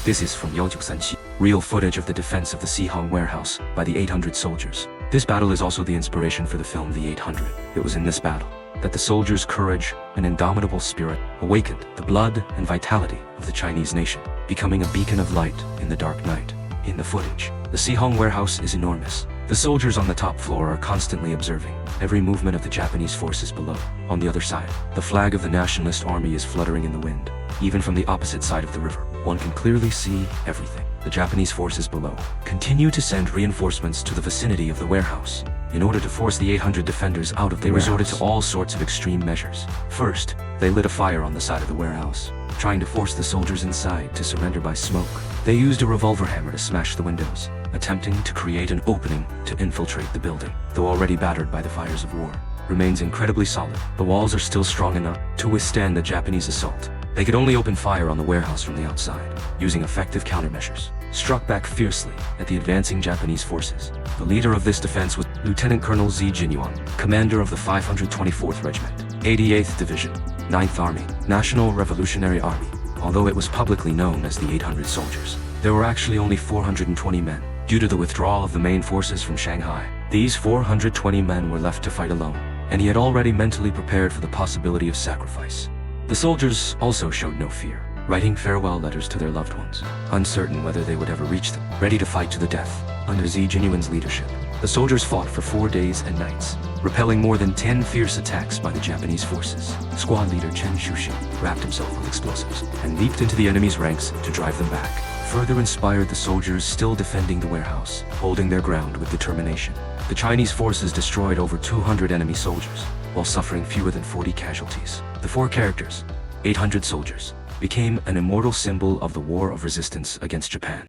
This is from 1937, real footage of the defense of the Sihang Warehouse by the 800 soldiers. This battle is also the inspiration for the film The 800. It was in this battle that the soldiers' courage and indomitable spirit awakened the blood and vitality of the Chinese nation, becoming a beacon of light in the dark night. In the footage, the Sihang Warehouse is enormous. The soldiers on the top floor are constantly observing every movement of the Japanese forces below. On the other side, the flag of the nationalist army is fluttering in the wind. Even from the opposite side of the river, one can clearly see everything. The Japanese forces below continue to send reinforcements to the vicinity of the warehouse. In order to force the 800 defenders out of the warehouse, they resorted to all sorts of extreme measures. First, they lit a fire on the side of the warehouse, trying to force the soldiers inside to surrender by smoke. They used a revolver hammer to smash the windows, attempting to create an opening to infiltrate the building. Though already battered by the fires of war, remains incredibly solid. The walls are still strong enough to withstand the Japanese assault. They could only open fire on the warehouse from the outside, using effective countermeasures. Struck back fiercely at the advancing Japanese forces. The leader of this defense was Lieutenant Colonel Xie Jinyuan, commander of the 524th Regiment, 88th Division, 9th Army, National Revolutionary Army. Although it was publicly known as the 800 soldiers, there were actually only 420 men. Due to the withdrawal of the main forces from Shanghai, these 420 men were left to fight alone, and he had already mentally prepared for the possibility of sacrifice. The soldiers also showed no fear, writing farewell letters to their loved ones, uncertain whether they would ever reach them. Ready to fight to the death, under Xie Jinyuan's leadership, the soldiers fought for 4 days and nights, repelling more than 10 fierce attacks by the Japanese forces. Squad leader Chen Shuxi wrapped himself with explosives and leaped into the enemy's ranks to drive them back. Further inspired the soldiers still defending the warehouse, holding their ground with determination. The Chinese forces destroyed over 200 enemy soldiers, while suffering fewer than 40 casualties. The 4 characters, 800 soldiers, became an immortal symbol of the war of resistance against Japan.